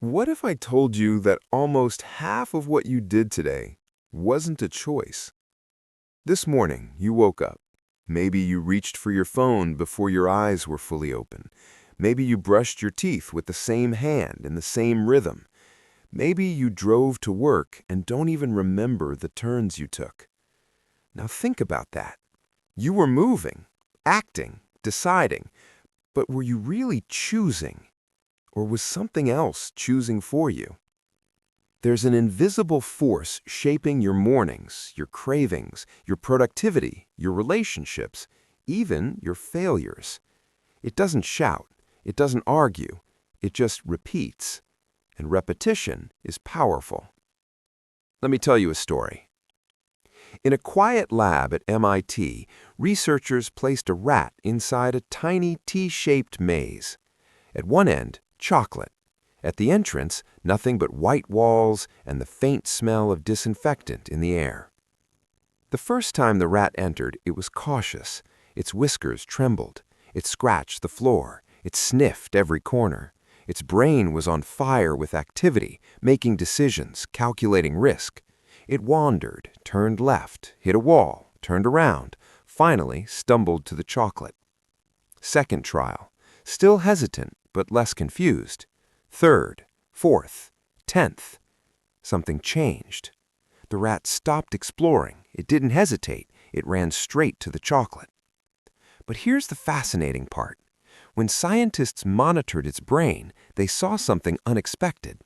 What if I told you that almost half of what you did today wasn't a choice? This morning, you woke up. Maybe you reached for your phone before your eyes were fully open. Maybe you brushed your teeth with the same hand in the same rhythm. Maybe you drove to work and don't even remember the turns you took. Now think about that. You were moving, acting, deciding, but were you really choosing? Or was something else choosing for you? There's an invisible force shaping your mornings, your cravings, your productivity, your relationships, even your failures. It doesn't shout, it doesn't argue, it just repeats. And repetition is powerful. Let me tell you a story. In a quiet lab at MIT, researchers placed a rat inside a tiny T-shaped maze. At one end, chocolate. At the entrance, nothing but white walls and the faint smell of disinfectant in the air. The first time the rat entered, it was cautious. Its whiskers trembled. It scratched the floor. It sniffed every corner. Its brain was on fire with activity, making decisions, calculating risk. It wandered, turned left, hit a wall, turned around, finally stumbled to the chocolate. Second trial, still hesitant, but less confused. Third, fourth, 10th. Something changed. The rat stopped exploring. It didn't hesitate. It ran straight to the chocolate. But here's the fascinating part. When scientists monitored its brain, they saw something unexpected.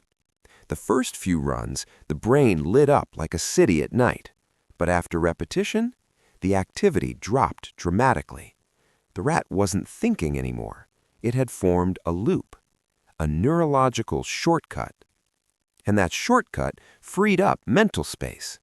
The first few runs, the brain lit up like a city at night. But after repetition, the activity dropped dramatically. The rat wasn't thinking anymore. It had formed a loop, a neurological shortcut. And that shortcut freed up mental space.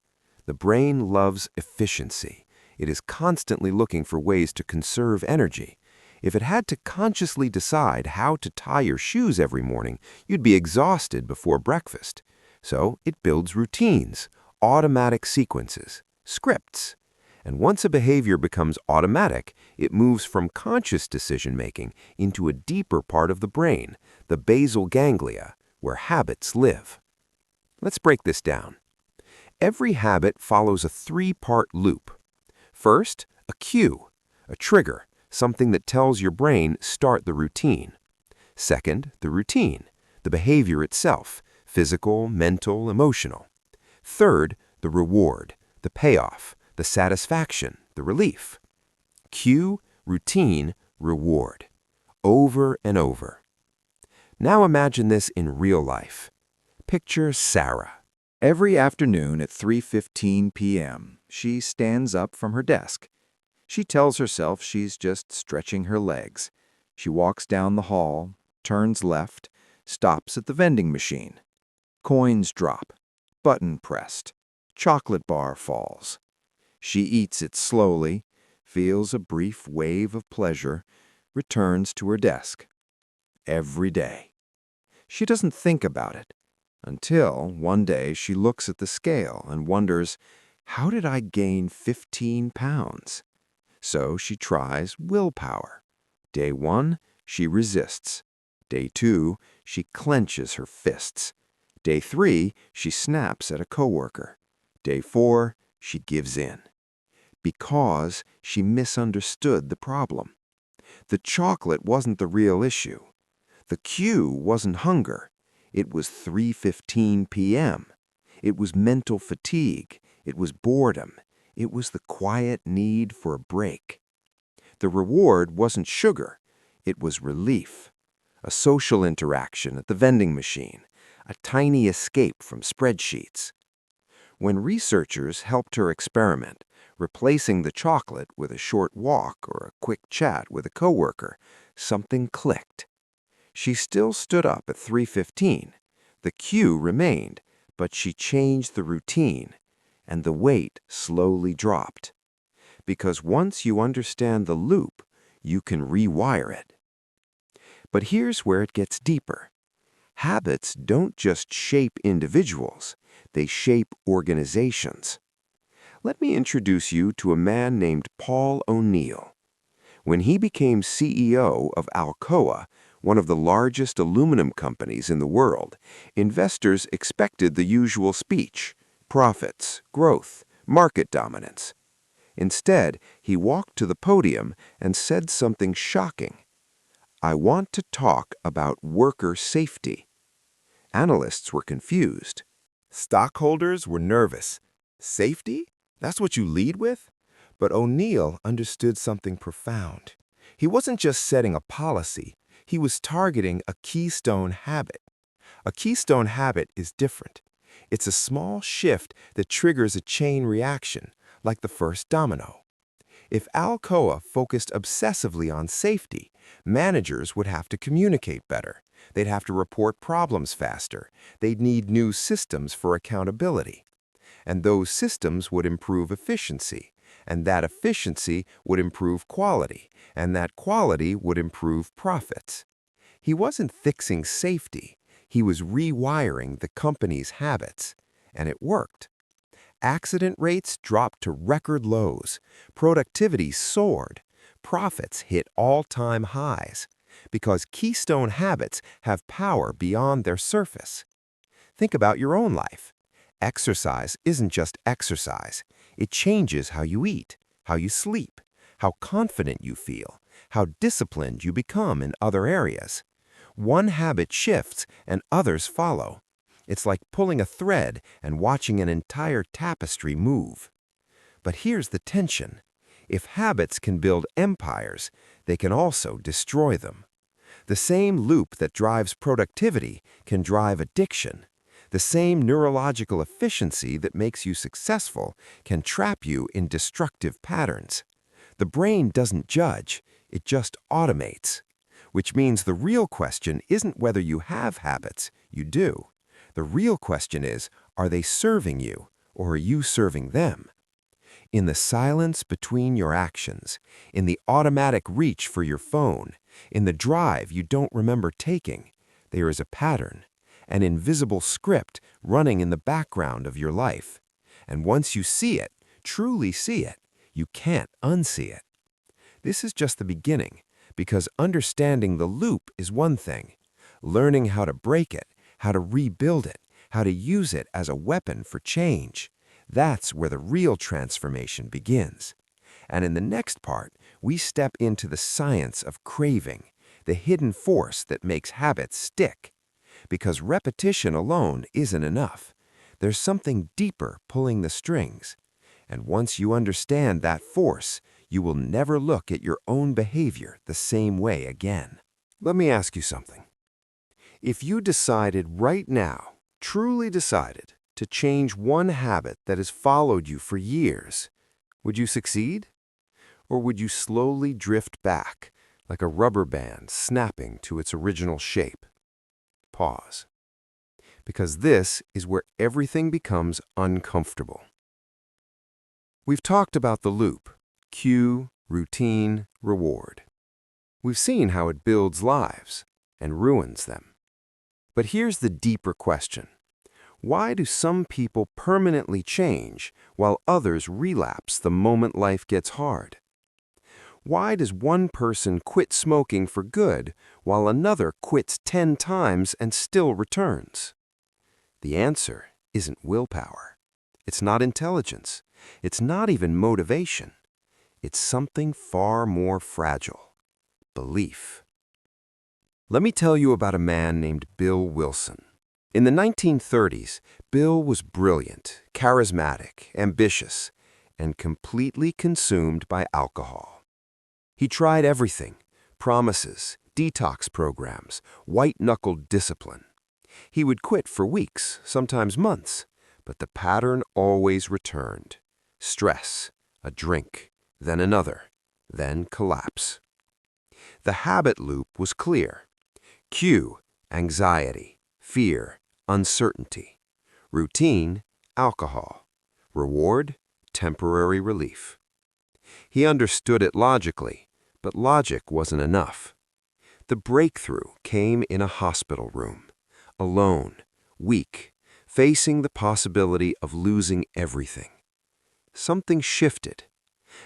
The brain loves efficiency. It is constantly looking for ways to conserve energy. If it had to consciously decide how to tie your shoes every morning, you'd be exhausted before breakfast. So it builds routines, automatic sequences, scripts. And once a behavior becomes automatic, it moves from conscious decision-making into a deeper part of the brain, the basal ganglia, where habits live. Let's break this down. Every habit follows a three-part loop. First, a cue, a trigger, something that tells your brain start the routine. Second, the routine, the behavior itself, physical, mental, emotional. Third, the reward, the payoff, the satisfaction, the relief. Cue, routine, reward. Over and over. Now imagine this in real life. Picture Sarah. Every afternoon at 3:15 p.m., she stands up from her desk. She tells herself she's just stretching her legs. She walks down the hall, turns left, stops at the vending machine. Coins drop, button pressed, chocolate bar falls. She eats it slowly, feels a brief wave of pleasure, returns to her desk. Every day. She doesn't think about it until one day she looks at the scale and wonders, how did I gain 15 pounds? So she tries willpower. Day 1, she resists. Day 2, she clenches her fists. Day 3, she snaps at a coworker. Day 4, she gives in. Because she misunderstood the problem. The chocolate wasn't the real issue. The cue wasn't hunger. It was 3:15 p.m. It was mental fatigue. It was boredom. It was the quiet need for a break. The reward wasn't sugar. It was relief. A social interaction at the vending machine. A tiny escape from spreadsheets. When researchers helped her experiment, replacing the chocolate with a short walk or a quick chat with a coworker, something clicked. She still stood up at 3:15. The cue remained, but she changed the routine, and the weight slowly dropped. Because once you understand the loop, you can rewire it. But here's where it gets deeper. Habits don't just shape individuals, they shape organizations. Let me introduce you to a man named Paul O'Neill. When he became CEO of Alcoa, one of the largest aluminum companies in the world, investors expected the usual speech: profits, growth, market dominance. Instead, he walked to the podium and said something shocking. "I want to talk about worker safety." Analysts were confused. Stockholders were nervous. Safety? That's what you lead with? But O'Neill understood something profound. He wasn't just setting a policy, he was targeting a keystone habit. A keystone habit is different. It's a small shift that triggers a chain reaction, like the first domino. If Alcoa focused obsessively on safety, managers would have to communicate better. They'd have to report problems faster. They'd need new systems for accountability. And those systems would improve efficiency. And that efficiency would improve quality. And that quality would improve profits. He wasn't fixing safety. He was rewiring the company's habits. And it worked. Accident rates dropped to record lows. Productivity soared. Profits hit all-time highs. Because keystone habits have power beyond their surface. Think about your own life. Exercise isn't just exercise. It changes how you eat, how you sleep, how confident you feel, how disciplined you become in other areas. One habit shifts and others follow. It's like pulling a thread and watching an entire tapestry move. But here's the tension. If habits can build empires, they can also destroy them. The same loop that drives productivity can drive addiction. The same neurological efficiency that makes you successful can trap you in destructive patterns. The brain doesn't judge, it just automates. Which means the real question isn't whether you have habits, you do. The real question is, are they serving you, or are you serving them? In the silence between your actions, in the automatic reach for your phone, in the drive you don't remember taking, there is a pattern, an invisible script running in the background of your life. And once you see it, truly see it, you can't unsee it. This is just the beginning, because understanding the loop is one thing. Learning how to break it, how to rebuild it, how to use it as a weapon for change. That's where the real transformation begins. And in the next part, we step into the science of craving, the hidden force that makes habits stick. Because repetition alone isn't enough. There's something deeper pulling the strings. And once you understand that force, you will never look at your own behavior the same way again. Let me ask you something. If you decided right now, truly decided, to change one habit that has followed you for years, would you succeed? Or would you slowly drift back, like a rubber band snapping to its original shape? Pause. Because this is where everything becomes uncomfortable. We've talked about the loop: cue, routine, reward. We've seen how it builds lives and ruins them. But here's the deeper question. Why do some people permanently change while others relapse the moment life gets hard? Why does one person quit smoking for good while another quits 10 times and still returns? The answer isn't willpower. It's not intelligence. It's not even motivation. It's something far more fragile: belief. Let me tell you about a man named Bill Wilson. In the 1930s, Bill was brilliant, charismatic, ambitious, and completely consumed by alcohol. He tried everything: promises, detox programs, white-knuckled discipline. He would quit for weeks, sometimes months, but the pattern always returned. Stress, a drink, then another, then collapse. The habit loop was clear. Cue: anxiety, fear, uncertainty. Routine: alcohol. Reward: temporary relief. He understood it logically, but logic wasn't enough. The breakthrough came in a hospital room, alone, weak, facing the possibility of losing everything. Something shifted,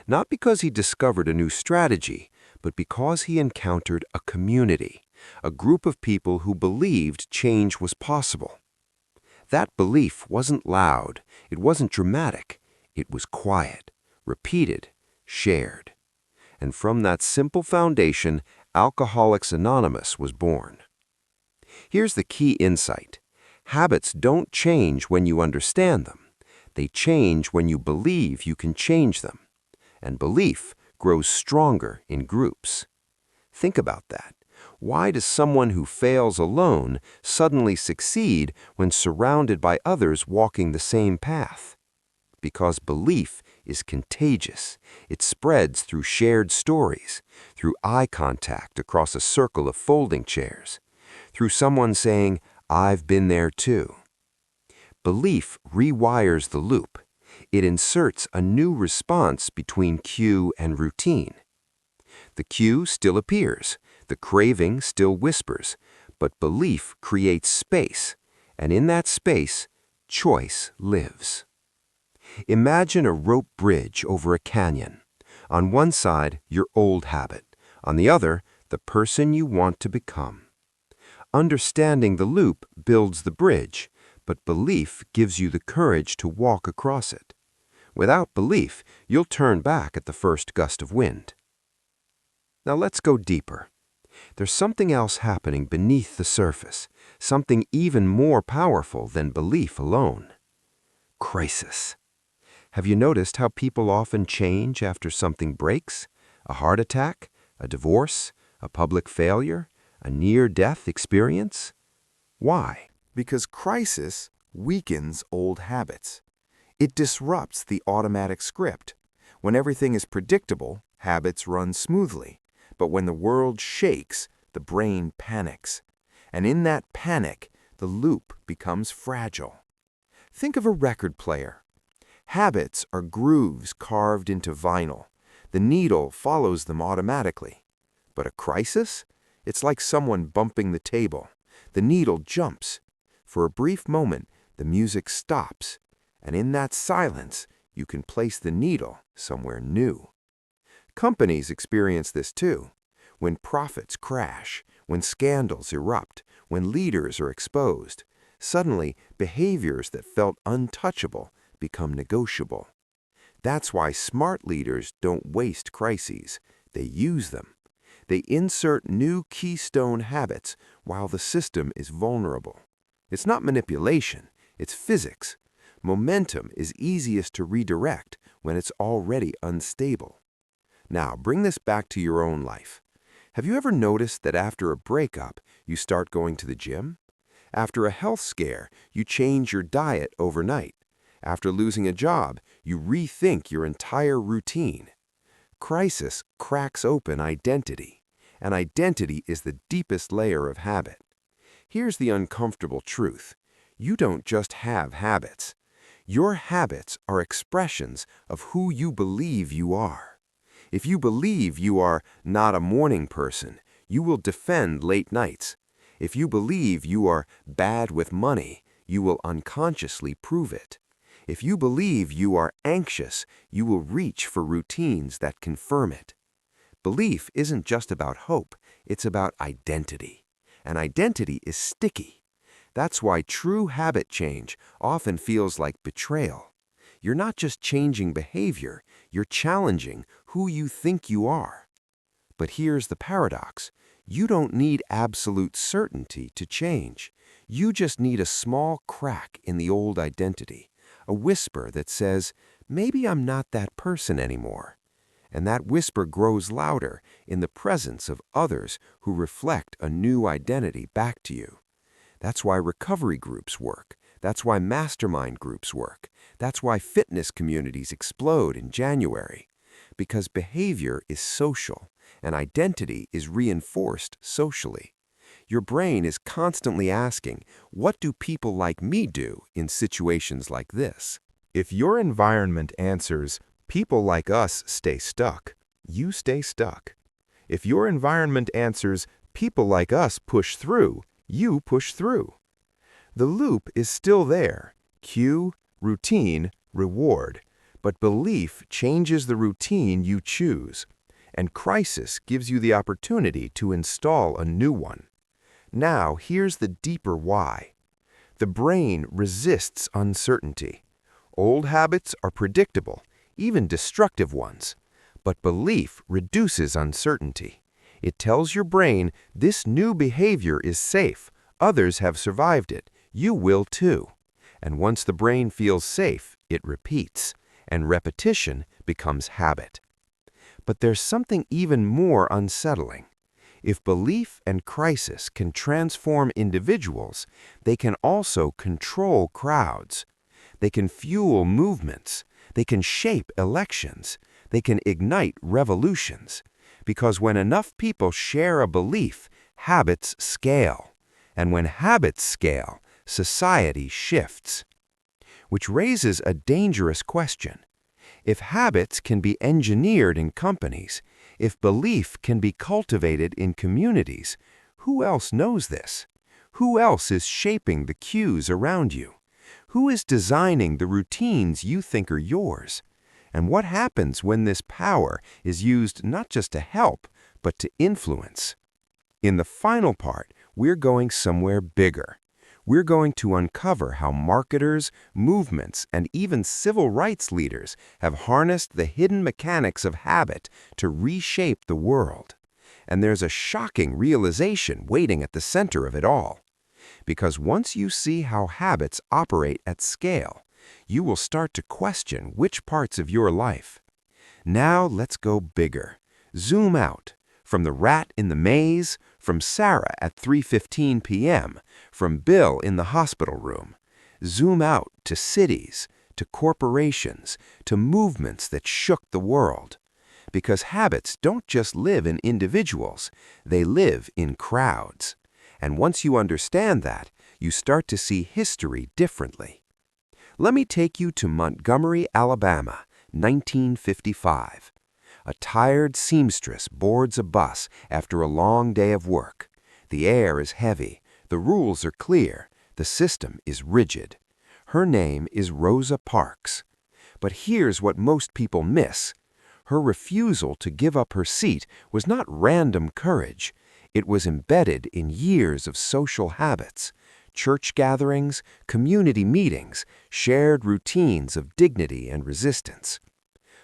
not because he discovered a new strategy, but because he encountered a community, a group of people who believed change was possible. That belief wasn't loud, it wasn't dramatic, it was quiet, repeated, shared. And from that simple foundation, Alcoholics Anonymous was born. Here's the key insight. Habits don't change when you understand them. They change when you believe you can change them. And belief grows stronger in groups. Think about that. Why does someone who fails alone suddenly succeed when surrounded by others walking the same path? Because belief is contagious. It spreads through shared stories, through eye contact across a circle of folding chairs, through someone saying, "I've been there too." Belief rewires the loop. It inserts a new response between cue and routine. The cue still appears, the craving still whispers, but belief creates space, and in that space, choice lives. Imagine a rope bridge over a canyon. On one side, your old habit. On the other, the person you want to become. Understanding the loop builds the bridge, but belief gives you the courage to walk across it. Without belief, you'll turn back at the first gust of wind. Now let's go deeper. There's something else happening beneath the surface, something even more powerful than belief alone. Crisis. Have you noticed how people often change after something breaks? A heart attack, a divorce, a public failure, a near-death experience? Why? Because crisis weakens old habits. It disrupts the automatic script. When everything is predictable, habits run smoothly. But when the world shakes, the brain panics. And in that panic, the loop becomes fragile. Think of a record player. Habits are grooves carved into vinyl. The needle follows them automatically. But a crisis? It's like someone bumping the table. The needle jumps. For a brief moment, the music stops. And in that silence, you can place the needle somewhere new. Companies experience this too. When profits crash, when scandals erupt, when leaders are exposed, suddenly behaviors that felt untouchable become negotiable. That's why smart leaders don't waste crises. They use them. They insert new keystone habits while the system is vulnerable. It's not manipulation, it's physics. Momentum is easiest to redirect when it's already unstable. Now, bring this back to your own life. Have you ever noticed that after a breakup, you start going to the gym? After a health scare, you change your diet overnight. After losing a job, you rethink your entire routine. Crisis cracks open identity, and identity is the deepest layer of habit. Here's the uncomfortable truth. You don't just have habits. Your habits are expressions of who you believe you are. If you believe you are not a morning person, you will defend late nights. If you believe you are bad with money, you will unconsciously prove it. If you believe you are anxious, you will reach for routines that confirm it. Belief isn't just about hope, it's about identity. And identity is sticky. That's why true habit change often feels like betrayal. You're not just changing behavior, you're challenging who you think you are. But here's the paradox. You don't need absolute certainty to change. You just need a small crack in the old identity. A whisper that says, maybe I'm not that person anymore. And that whisper grows louder in the presence of others who reflect a new identity back to you. That's why recovery groups work. That's why mastermind groups work. That's why fitness communities explode in January. Because behavior is social, and identity is reinforced socially. Your brain is constantly asking, what do people like me do in situations like this? If your environment answers, people like us stay stuck, you stay stuck. If your environment answers, people like us push through, you push through. The loop is still there, cue, routine, reward, but belief changes the routine you choose, and crisis gives you the opportunity to install a new one. Now, here's the deeper why. The brain resists uncertainty. Old habits are predictable, even destructive ones. But belief reduces uncertainty. It tells your brain this new behavior is safe, others have survived it, you will too. And once the brain feels safe, it repeats, and repetition becomes habit. But there's something even more unsettling. If belief and crisis can transform individuals, they can also control crowds. They can fuel movements. They can shape elections. They can ignite revolutions. Because when enough people share a belief, habits scale. And when habits scale, society shifts. Which raises a dangerous question. If habits can be engineered in companies, if belief can be cultivated in communities, who else knows this? Who else is shaping the cues around you? Who is designing the routines you think are yours? And what happens when this power is used not just to help, but to influence? In the final part, we're going somewhere bigger. We're going to uncover how marketers, movements, and even civil rights leaders have harnessed the hidden mechanics of habit to reshape the world. And there's a shocking realization waiting at the center of it all. Because once you see how habits operate at scale, you will start to question which parts of your life. Now let's go bigger. Zoom out. From the rat in the maze, from Sarah at 3:15 p.m., from Bill in the hospital room. Zoom out to cities, to corporations, to movements that shook the world. Because habits don't just live in individuals, they live in crowds. And once you understand that, you start to see history differently. Let me take you to Montgomery, Alabama, 1955. A tired seamstress boards a bus after a long day of work. The air is heavy, the rules are clear, the system is rigid. Her name is Rosa Parks. But here's what most people miss. Her refusal to give up her seat was not random courage. It was embedded in years of social habits, church gatherings, community meetings, shared routines of dignity and resistance.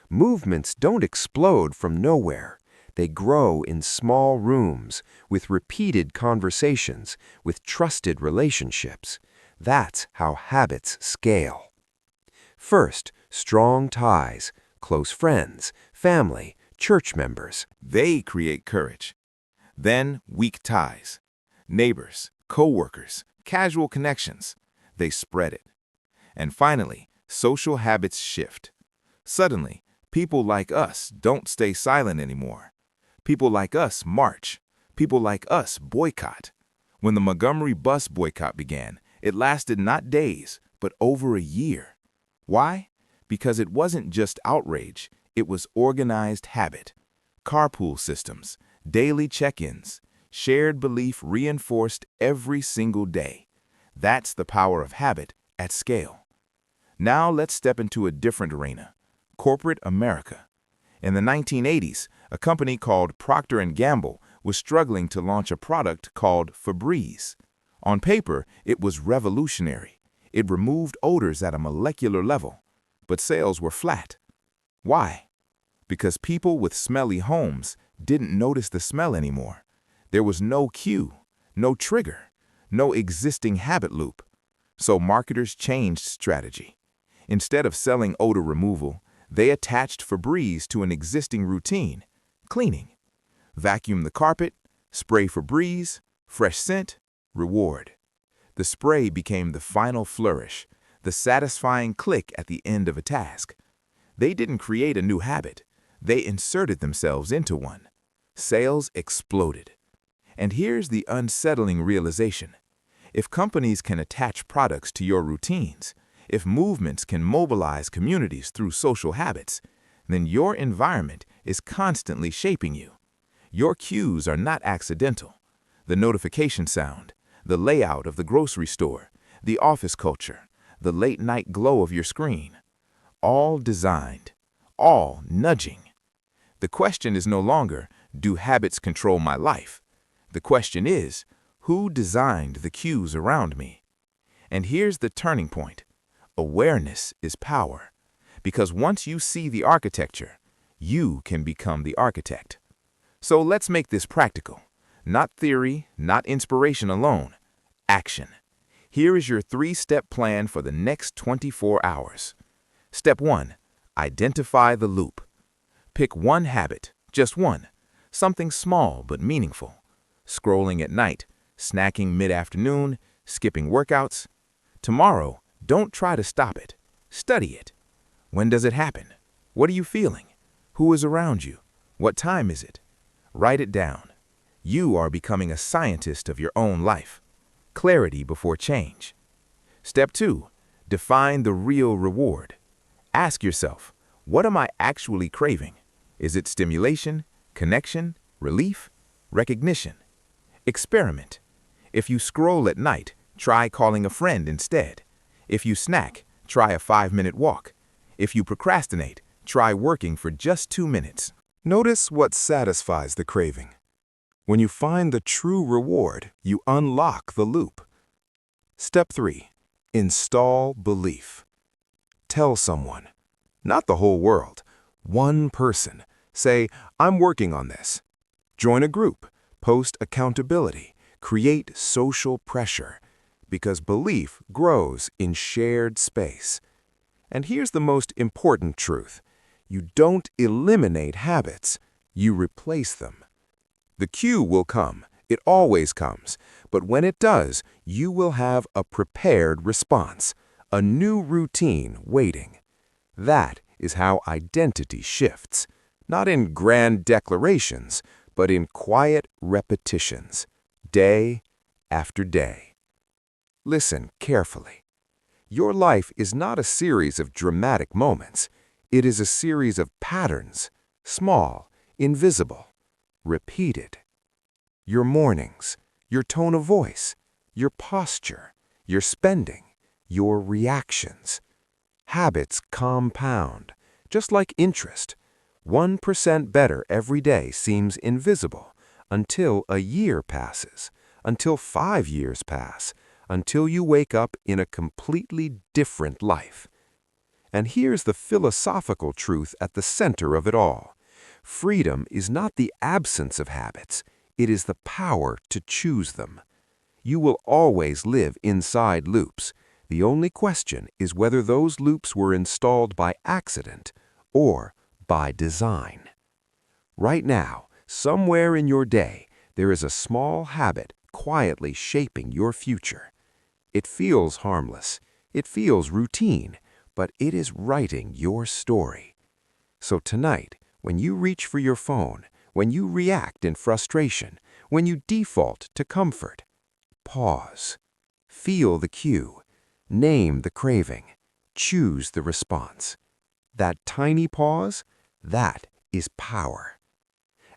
Movements don't explode from nowhere. They grow in small rooms, with repeated conversations, with trusted relationships. That's how habits scale. First, strong ties, close friends, family, church members. They create courage. Then weak ties, neighbors, co-workers, casual connections. They spread it. And finally, social habits shift. Suddenly, people like us don't stay silent anymore. People like us march. People like us boycott. When the Montgomery bus boycott began, it lasted not days, but over a year. Why? Because it wasn't just outrage, it was organized habit. Carpool systems, daily check-ins, shared belief reinforced every single day. That's the power of habit at scale. Now let's step into a different arena. Corporate America. In the 1980s, a company called Procter & Gamble was struggling to launch a product called Febreze. On paper, it was revolutionary. It removed odors at a molecular level, but sales were flat. Why? Because people with smelly homes didn't notice the smell anymore. There was no cue, no trigger, no existing habit loop. So marketers changed strategy. Instead of selling odor removal, they attached Febreze to an existing routine, cleaning. Vacuum the carpet, spray Febreze, fresh scent, reward. The spray became the final flourish, the satisfying click at the end of a task. They didn't create a new habit. They inserted themselves into one. Sales exploded. And here's the unsettling realization. If companies can attach products to your routines, if movements can mobilize communities through social habits, then your environment is constantly shaping you. Your cues are not accidental. The notification sound, the layout of the grocery store, the office culture, the late-night glow of your screen, all designed, all nudging. The question is no longer, do habits control my life? The question is, Who designed the cues around me? And here's the turning point. Awareness is power. Because once you see the architecture, you can become the architect. So let's make this practical. Not theory, not inspiration alone. Action. Here is your 3-step plan for the next 24 hours. Step 1. Identify the loop. Pick one habit, just one. Something small but meaningful. Scrolling at night, snacking mid-afternoon, skipping workouts. Tomorrow, don't try to stop it. Study it. When does it happen? What are you feeling? Who is around you? What time is it? Write it down. You are becoming a scientist of your own life. Clarity before change. Step 2. Define the real reward. Ask yourself, what am I actually craving? Is it stimulation, connection, relief, recognition? Experiment. If you scroll at night, try calling a friend instead. If you snack, try a 5-minute walk. If you procrastinate, try working for just 2 minutes. Notice what satisfies the craving. When you find the true reward, you unlock the loop. Step 3. Install belief. Tell someone, not the whole world, one person. Say, I'm working on this. Join a group, post accountability, create social pressure, because belief grows in shared space. And here's the most important truth. You don't eliminate habits, you replace them. The cue will come, it always comes, but when it does, you will have a prepared response, a new routine waiting. That is how identity shifts, not in grand declarations, but in quiet repetitions, day after day. Listen carefully. Your life is not a series of dramatic moments. It is a series of patterns, small, invisible, repeated. Your mornings, your tone of voice, your posture, your spending, your reactions. Habits compound, just like interest. 1% better every day seems invisible until a year passes, until 5 years pass, until you wake up in a completely different life. And here's the philosophical truth at the center of it all. Freedom is not the absence of habits, it is the power to choose them. You will always live inside loops. The only question is whether those loops were installed by accident or by design. Right now, somewhere in your day, there is a small habit quietly shaping your future. It feels harmless, it feels routine, but it is writing your story. So tonight, when you reach for your phone, when you react in frustration, when you default to comfort, pause. Feel the cue. Name the craving. Choose the response. That tiny pause, that is power.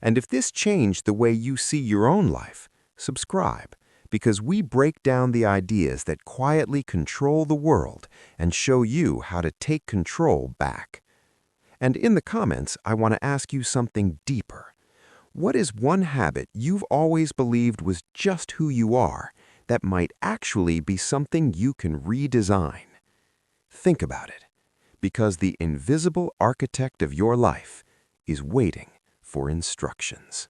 And if this changed the way you see your own life, subscribe, because we break down the ideas that quietly control the world and show you how to take control back. And in the comments, I want to ask you something deeper. What is one habit you've always believed was just who you are that might actually be something you can redesign? Think about it, because the invisible architect of your life is waiting for instructions.